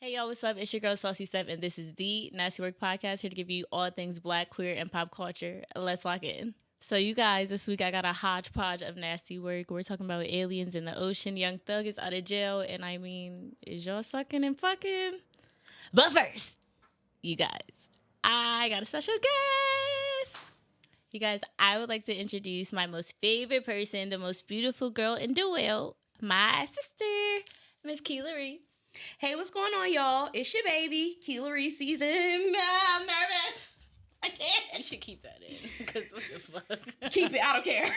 Hey y'all, what's up? It's your girl Saucy Steph, and this is the NSTY WRK podcast, here to give you all things Black, queer, and pop culture. Let's lock in. So you guys, this week I got a hodgepodge of nasty work. We're talking about aliens in the ocean. Young Thug is out of jail, and I mean, is y'all sucking and fucking? But first, you guys, I got a special guest. You guys, I would like to introduce my most favorite person, the most beautiful girl in the world, my sister, Miss Killary. Hey, what's going on, y'all? It's your baby, KiLauriSzn. I'm nervous. I can't. You should keep that in, because what the fuck? Keep it. I don't care.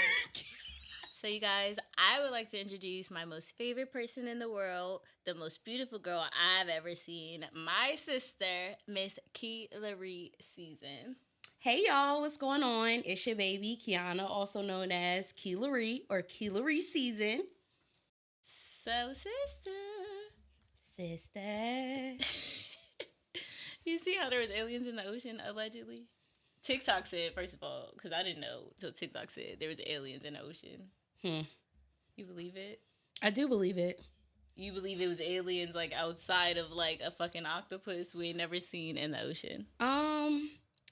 So, you guys, I would like to introduce my most favorite person in the world, the most beautiful girl I've ever seen, my sister, Miss KiLauriSzn. Hey, y'all. What's going on? It's your baby, Kiana, also known as Killary or KiLauriSzn. So, sister. You see how there was aliens in the ocean, allegedly? TikTok said, first of all, because I didn't know, so TikTok said there was aliens in the ocean. You believe it? I do believe it. You believe it was aliens, like, outside of, like, a fucking octopus we ain't never seen in the ocean?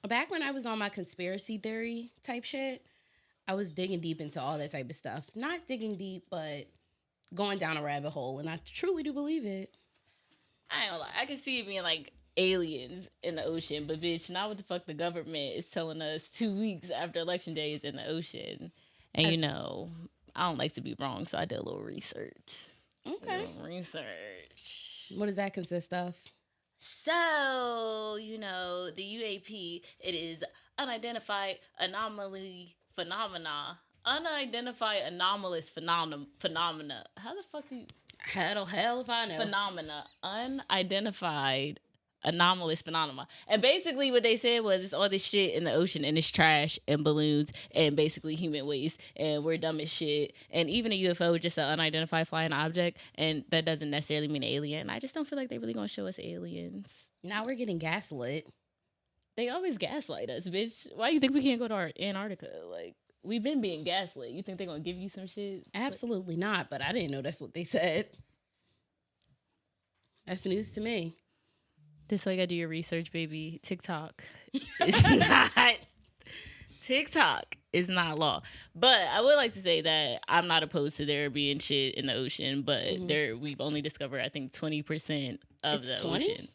Back when I was on my conspiracy theory type shit, I was digging deep into all that type of stuff. Not digging deep, but going down a rabbit hole, and I truly do believe it. I ain't gonna lie. I can see it being, like, aliens in the ocean, but, bitch, not what the fuck the government is telling us 2 weeks after Election Day is in the ocean. And, you know, I don't like to be wrong, so I did a little research. Okay. Research. What does that consist of? So, you know, the UAP, it is unidentified anomaly phenomena. Unidentified anomalous phenomena. How the fuck do you... Hell if I know. Phenomena. Unidentified anomalous phenomena. And basically what they said was it's all this shit in the ocean, and it's trash and balloons and basically human waste, and we're dumb as shit. And even a UFO is just an unidentified flying object, and that doesn't necessarily mean alien. I just don't feel like they're really gonna show us aliens. Now we're getting gaslit. They always gaslight us, bitch. Why do you think we can't go to Antarctica? Like, we've been being gaslit. You think they're gonna give you some shit? Absolutely not, but I didn't know that's what they said. That's news to me. This way you gotta do your research, baby. TikTok is not law. But I would like to say that I'm not opposed to there being shit in the ocean, but we've only discovered, I think, 20% of the 20? ocean.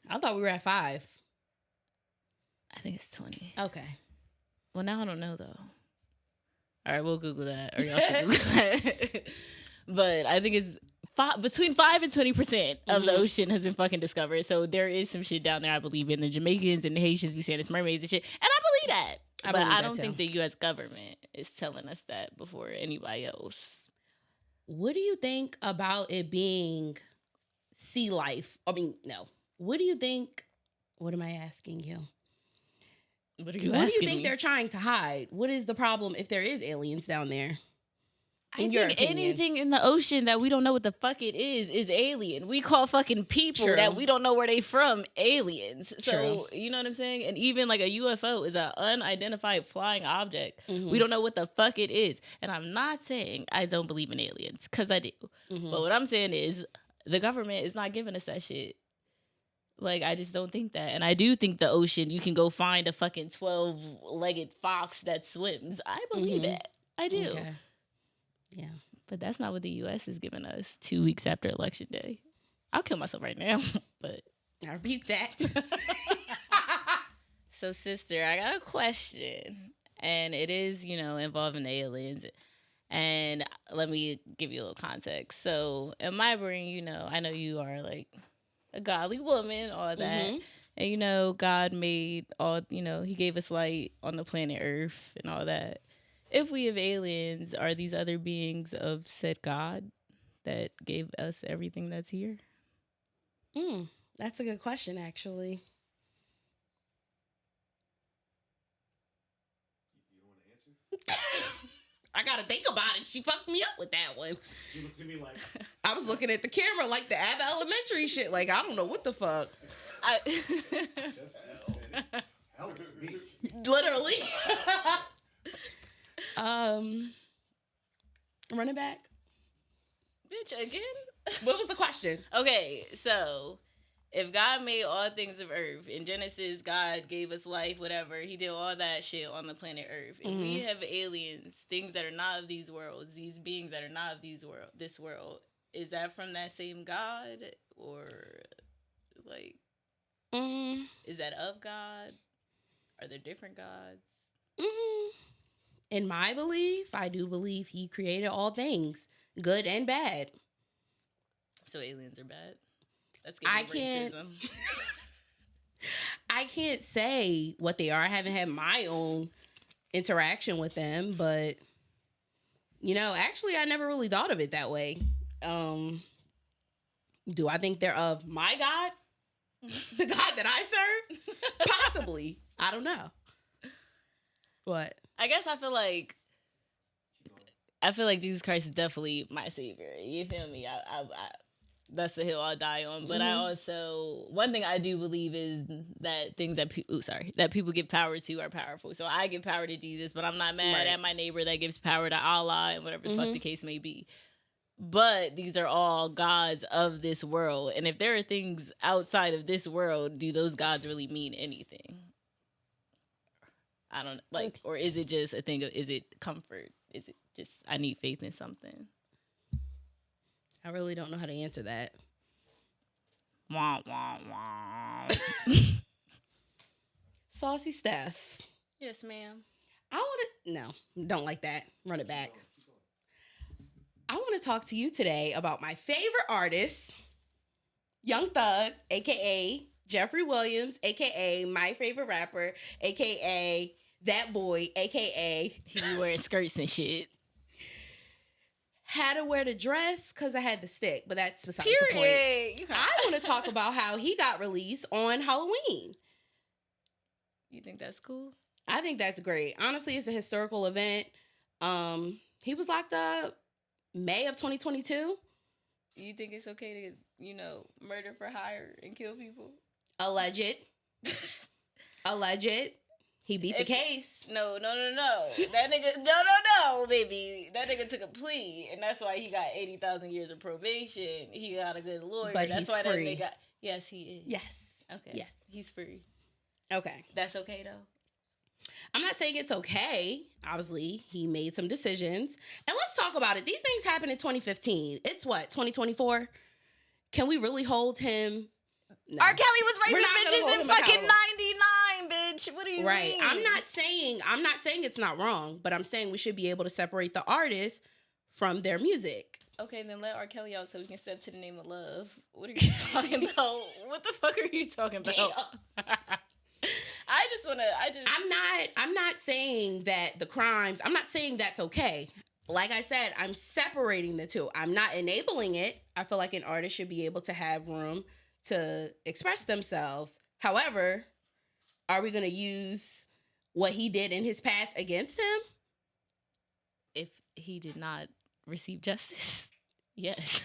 I thought we were at 5. I think it's 20. Okay. Well, now I don't know, though. All right, we'll Google that, or y'all should Google that. But I think it's between 5 and 20% of the ocean has been fucking discovered. So there is some shit down there, I believe, in the Jamaicans and the Haitians be saying it's mermaids and shit. And I believe that. But I don't think the U.S. government is telling us that before anybody else. What do you think about it being sea life? I mean, no. What do you think? What am I asking you? What are you What asking do you think me? they're trying to hide? What is the problem if there is aliens down there? I think anything in the ocean that we don't know what the fuck it is alien. We call fucking people that we don't know where they from aliens. So, you know what I'm saying? And even like a UFO is an unidentified flying object. We don't know what the fuck it is. And I'm not saying I don't believe in aliens, because I do. But what I'm saying is the government is not giving us that shit. Like, I just don't think that. And I do think the ocean, you can go find a fucking 12-legged fox that swims. I believe that. I do. Okay. Yeah. But that's not what the U.S. is giving us 2 weeks after Election Day. I'll kill myself right now, but... I rebuke that. So, sister, I got a question. And it is, you know, involving aliens. And let me give you a little context. So, in my brain, you know, I know you are, like, a godly woman, all that. And, you know, God made all, you know, he gave us light on the planet Earth and all that. If we have aliens, are these other beings of said God that gave us everything that's here? That's a good question, actually. You don't want to answer? I gotta think about it. She fucked me up with that one. She looked at me like... I was looking at the camera like the Abba Elementary shit. Like, I don't know what the fuck. Help me. Literally. Running back. Bitch, again? What was the question? Okay, so if God made all things of earth, in Genesis, God gave us life, whatever, he did all that shit on the planet Earth. If we have aliens, things that are not of these worlds, these beings that are not of this world, is that from that same God? Or, like, is that of God? Are there different gods? In my belief, I do believe he created all things, good and bad. So aliens are bad? That's racism. I can't say what they are. I haven't had my own interaction with them, but actually I never really thought of it that way. Do I think they're of my God? The God that I serve? Possibly. I don't know. What? I guess I feel like Jesus Christ is definitely my savior. You feel me? I that's the hill I'll die on. But I also, one thing I do believe is that things that people give power to are powerful. So I give power to Jesus, but I'm not mad at my neighbor that gives power to Allah and whatever the fuck the case may be. But these are all gods of this world. And if there are things outside of this world, do those gods really mean anything? I don't like, or is it just a thing of, is it comfort? Is it just, I need faith in something? I really don't know how to answer that. Wah, wah, wah. Saucy Steph. Yes, ma'am. No, don't like that. Run it back. I want to talk to you today about my favorite artist, Young Thug, a.k.a. Jeffrey Williams, a.k.a. my favorite rapper, a.k.a. that boy, a.k.a. He be wearing skirts and shit. Had to wear the dress because I had the stick, but that's besides the point. I want to talk about how he got released on Halloween. You think that's cool? I think that's great. Honestly, it's a historical event. He was locked up May of 2022. You think it's okay to, murder for hire and kill people? Alleged. He beat the case. No. That nigga, no, baby. That nigga took a plea, and that's why he got 80,000 years of probation. He got a good lawyer. But that's he's why free. That nigga, yes, he is. Yes. Okay. Yes. He's free. Okay. That's okay, though? I'm not saying it's okay. Obviously, he made some decisions. And let's talk about it. These things happened in 2015. It's what, 2024? Can we really hold him? No. R. Kelly was raping bitches in fucking 99, bitch. What do you mean? Right. I'm not saying it's not wrong, but I'm saying we should be able to separate the artist from their music. Okay, then let R. Kelly out so we can step to the name of love. What are you talking about? What the fuck are you talking about? I'm not saying that the crimes, I'm not saying that's okay. Like I said, I'm separating the two. I'm not enabling it. I feel like an artist should be able to have room to express themselves. However, are we going to use what he did in his past against him? If he did not receive justice, yes.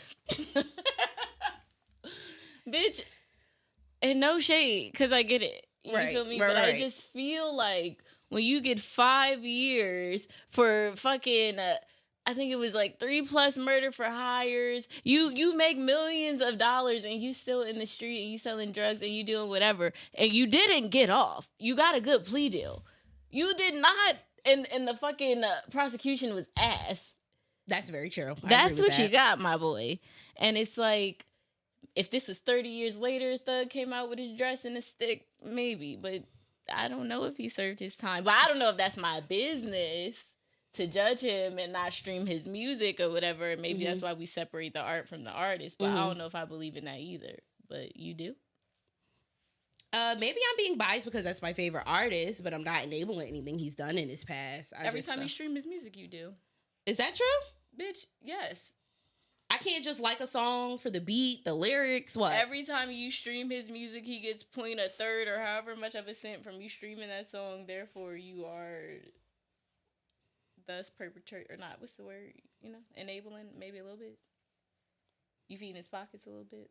Bitch, and no shade, because I get it. You feel me? But I just feel like when you get 5 years for fucking... I think it was like 3+ murder for hires. You make millions of dollars and you still in the street and you selling drugs and you doing whatever. And you didn't get off. You got a good plea deal. You did not, and the fucking prosecution was ass. That's very true. That's what you got, my boy. And it's like, if this was 30 years later, Thug came out with his dress and a stick, maybe. But I don't know if he served his time. But I don't know if that's my business to judge him and not stream his music or whatever. Maybe that's why we separate the art from the artist. But I don't know if I believe in that either. But you do? Maybe I'm being biased because that's my favorite artist, but I'm not enabling anything he's done in his past. Every time you stream his music, you do. Is that true? Bitch, yes. I can't just like a song for the beat, the lyrics, what? Every time you stream his music, he gets 0.1/3 or however much of a cent from you streaming that song. Therefore, you are... thus perpetrate or not, what's the word, enabling maybe a little bit. You feeding his pockets a little bit.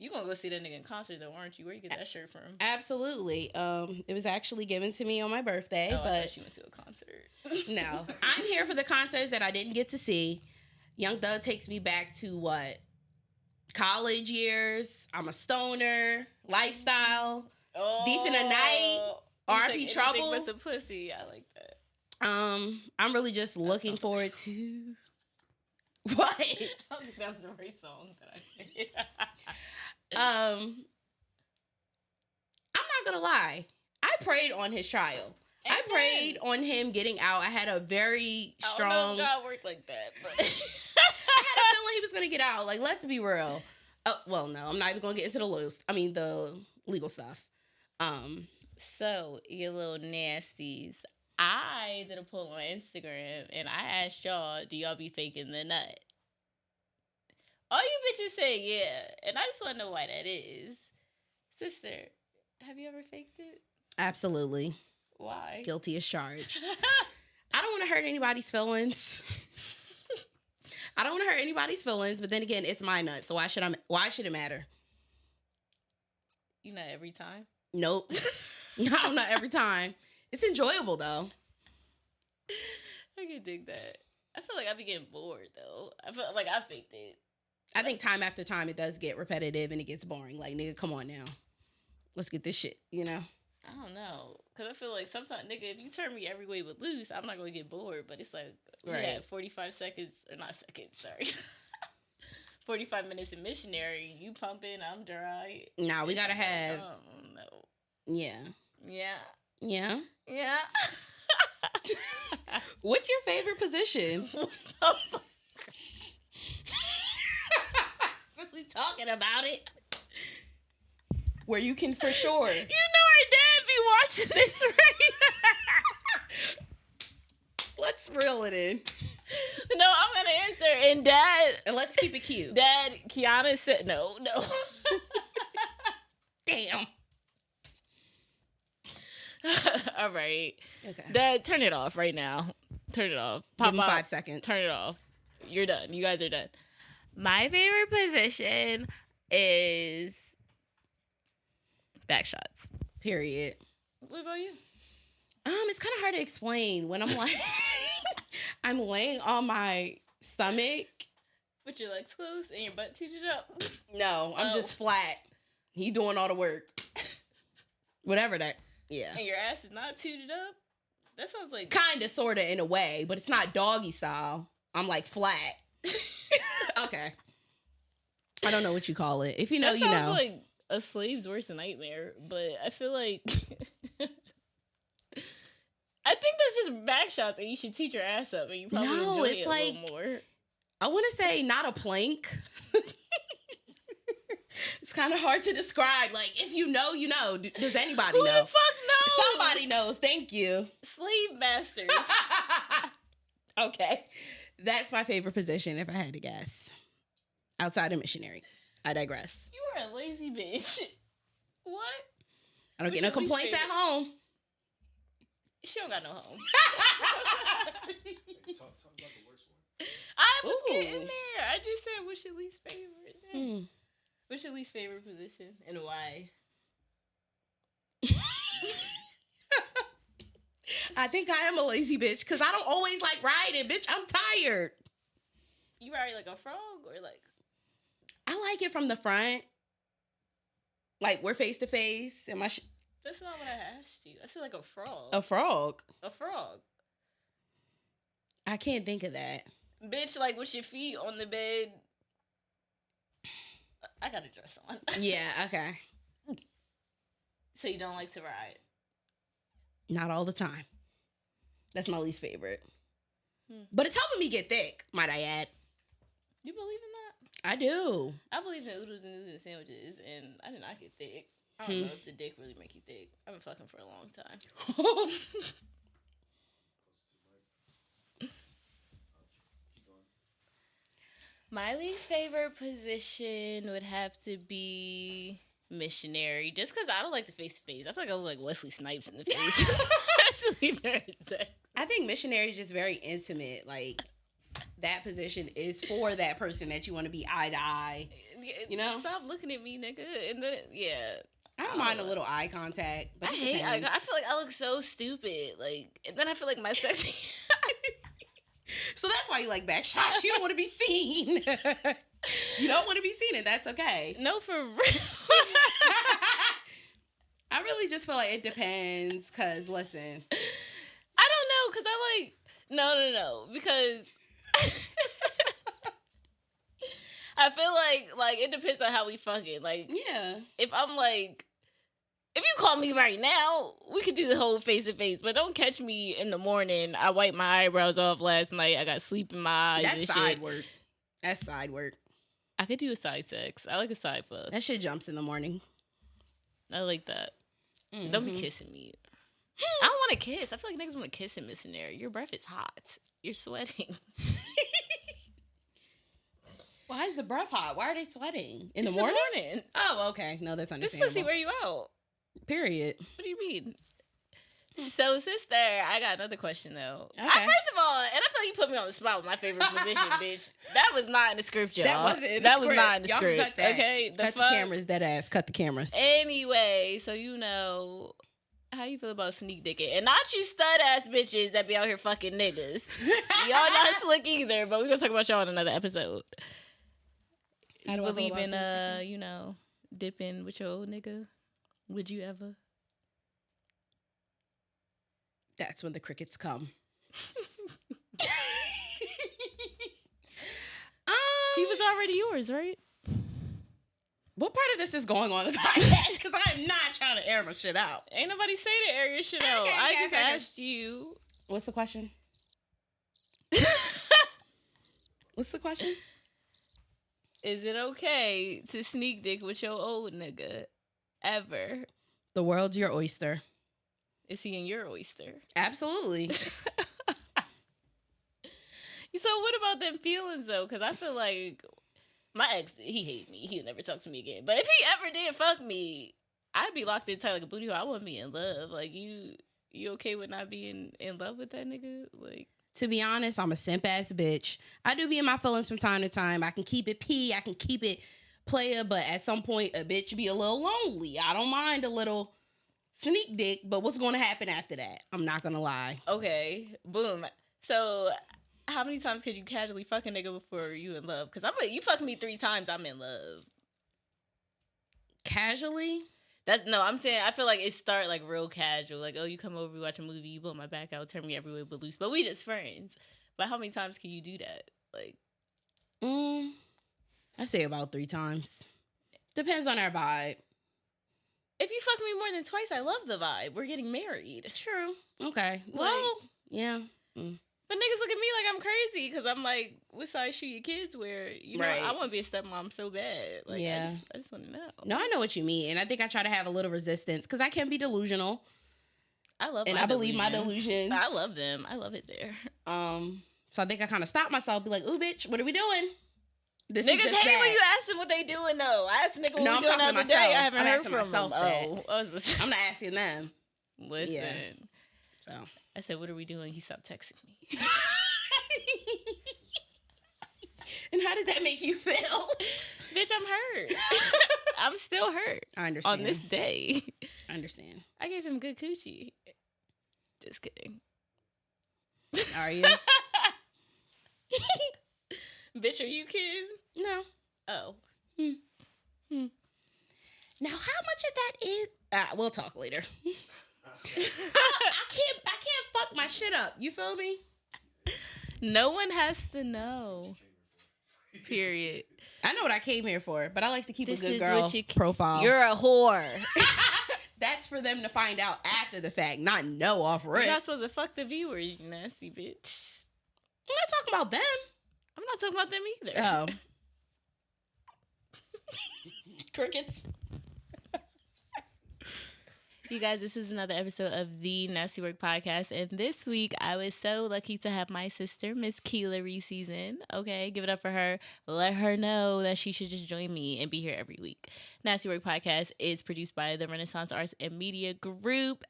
You gonna go see that nigga in concert though, aren't you? Where you get that shirt from? Absolutely. It was actually given to me on my birthday. Oh, but I thought you went to a concert. No, I'm here for the concerts that I didn't get to see. Young Thug takes me back to what? college years. I'm a stoner. Lifestyle. Deep in the night. RP trouble. But some pussy. I like that. I'm really just looking forward to. What? Sounds like that was a great song that I sang. I'm not gonna lie. I prayed on his trial. Amen. I prayed on him getting out. I had a very strong. I don't know if God worked like that, but I had a feeling he was gonna get out. Like, let's be real. Well, no, I'm not even gonna get into the legal stuff. So you little nasties. I did a poll on Instagram and I asked y'all, do y'all be faking the nut? All you bitches say yeah, and I just want to know why that is. Sister, have you ever faked it? Absolutely. Why? Guilty as charged. I don't want to hurt anybody's feelings. I don't want to hurt anybody's feelings, but then again, it's my nut, so why should it matter? You nut every time? Nope. No, not every time. It's enjoyable though. I can dig that. I feel like I be getting bored though. I feel like I faked it. I think time after time it does get repetitive and it gets boring. Like, nigga, come on now. Let's get this shit, you know? I don't know. Because I feel like sometimes, nigga, if you turn me every way but loose, I'm not going to get bored. But it's like, we had 45 seconds, or not seconds, sorry. 45 minutes in missionary. You pumping, I'm dry. Nah, we got to have. Oh, no. Yeah. Yeah. Yeah. Yeah. What's your favorite position? Since we talking about it. Where you can for sure. You know our dad be watching this right now. Let's reel it in. No, I'm going to answer. And Dad. And let's keep it cute. Dad, Kiana said no. Damn. All right. Okay. Dad, turn it off right now. Turn it off. Give him 5 seconds. Turn it off. You're done. You guys are done. My favorite position is back shots. Period. What about you? It's kind of hard to explain when I'm like, I'm laying on my stomach. With your legs closed and your butt tooted up? No, I'm just flat. He doing all the work. Whatever that, yeah. And your ass is not tooted up? That sounds like... Kind of, sort of, in a way, but it's not doggy style. I'm like flat. Okay. I don't know what you call it. If you know, you know. That sounds like a slave's worst nightmare, but I feel like... I think that's just back shots, and you should teach your ass up, and you probably enjoy it a little more. I want to say not a plank. It's kind of hard to describe. Like, if you know, you know. Does anybody know? Who the fuck knows? Somebody knows. Thank you. Slave masters. Okay. That's my favorite position, if I had to guess. Outside of missionary. I digress. You are a lazy bitch. What? I don't get no complaints at home. She don't got no home. Talk about the worst one. I was getting there. I just said, what's your least favorite? What's your least favorite position and why? I think I am a lazy bitch because I don't always like riding. Bitch, I'm tired. You ride like a frog or like? I like it from the front. Like, we're face to face. And my That's not what I asked you. I said like a frog. A frog? A frog. I can't think of that. Bitch, like with your feet on the bed. I got a dress on. Yeah, okay. So you don't like to ride? Not all the time. That's my least favorite. But it's helping me get thick, might I add. You believe in that? I do. I believe in oodles and noodles and sandwiches, and I did not get thick. I don't know if the dick really make you thick. I've been fucking for a long time. My least favorite position would have to be missionary, just because I don't like the face-to-face. I feel like I look like Wesley Snipes in the face. Especially during sex. I think missionary is just very intimate. Like, that position is for that person that you want to be eye to eye. You know? Stop looking at me, nigga. And then, yeah. I don't mind a little eye contact. But I feel like I look so stupid. Like, and then I feel like my sexy... So that's why you like back shots. You don't want to be seen. You don't want to be seen and that's okay. No, for real. I really just feel like it depends, because, listen. I don't know, because I like... No, because... I feel like it depends on how we fucking, like... Yeah. If I'm like... If you call me right now, we could do the whole face-to-face, but don't catch me in the morning. I wiped my eyebrows off last night. I got sleep in my eyes. That's side work. That's side work. I could do a side sex. I like a side fuck. That shit jumps in the morning. I like that. Mm-hmm. Don't be kissing me. I don't want to kiss. I feel like niggas want to kiss in this scenario. Your breath is hot. You're sweating. Why is the breath hot? Why are they sweating? In the morning? Oh, okay. No, that's understandable. This pussy wear you out. Period. What do you mean? So, sister, I got another question, though. Okay. First of all, and I feel like you put me on the spot with my favorite position, bitch. That was not in the script, y'all. That wasn't in the That script. was not in the Y'all script. cut that. Okay? Cut the cameras, dead ass. Cut the cameras. Anyway, so how you feel about sneak dicking? And not you stud-ass bitches that be out here fucking niggas. Y'all not slick either, but we're going to talk about y'all in another episode. How do I believe feel about in, dipping with your old nigga? Would you ever? That's when the crickets come. He was already yours, right? What part of this is going on in the podcast? Because I'm not trying to air my shit out. Ain't nobody say to air your shit out. I just asked you. What's the question? What's the question? Is it okay to sneak dick with your old nigga ever? The world's your oyster. Is he in your oyster? Absolutely. So what about them feelings, though? Because I feel like my ex, he hate me. He'll never talk to me again. But if he ever did fuck me, I'd be locked in tight like a booty hole. I wouldn't be in love. Like, you okay with not being in love with that nigga? Like, to be honest, I'm a simp-ass bitch. I do be in my feelings from time to time. I can keep it P. I can keep it player. But at some point, a bitch be a little lonely. I don't mind a little sneak dick. But what's going to happen after that? I'm not going to lie. Okay. Boom. So how many times could you casually fuck a nigga before you in love? Because you fuck me 3 times, I'm in love. Casually? I'm saying I feel like it start like real casual. Like, oh, you come over, we watch a movie, you blow my back out, turn me everywhere but loose. But we just friends. But how many times can you do that? Like, I say about 3 times. Depends on our vibe. If you fuck me more than twice, I love the vibe. We're getting married. True. Okay. Well, yeah. But niggas look at me like I'm crazy because I'm like, what size shoe your kids wear? You know, right. I want to be a stepmom so bad. Like, yeah. I just want to know. No, I know what you mean. And I think I try to have a little resistance because I can be delusional. I love and I believe my delusions. I love them. I love it there. So I think I kind of stopped myself, be like, ooh, bitch, what are we doing? Niggas hate when you ask them what they doing, though. I asked a nigga what we doing the other day. I haven't heard from myself. I'm not asking them. Listen. Yeah. So I said, what are we doing? He stopped texting me. And how did that make you feel? Bitch, I'm hurt. I'm still hurt. I understand. On this day. I understand. I gave him good coochie. Just kidding. Are you? Bitch, are you kidding? No. Oh. Now, how much of that is... we'll talk later. I can't fuck my shit up. You feel me? No one has to know. Period. I know what I came here for, but I like to keep a good girl profile. You're a whore. That's for them to find out after the fact, not know off rip. You're not supposed to fuck the viewers, you nasty bitch. I'm not talking about them. I'm not talking about them either. Oh. Crickets. You guys, this is another episode of the NSTY WRK podcast. And this week, I was so lucky to have my sister, Miss KiLauriSzn. Okay, give it up for her. Let her know that she should just join me and be here every week. NSTY WRK podcast is produced by the Renaissance Arts and Media Group.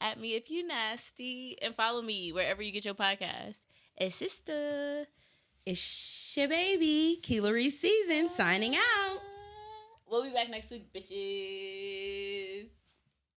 At me if you nasty. And follow me wherever you get your podcast. It's sister. It's your baby, KiLauriSzn, signing out. We'll be back next week, bitches.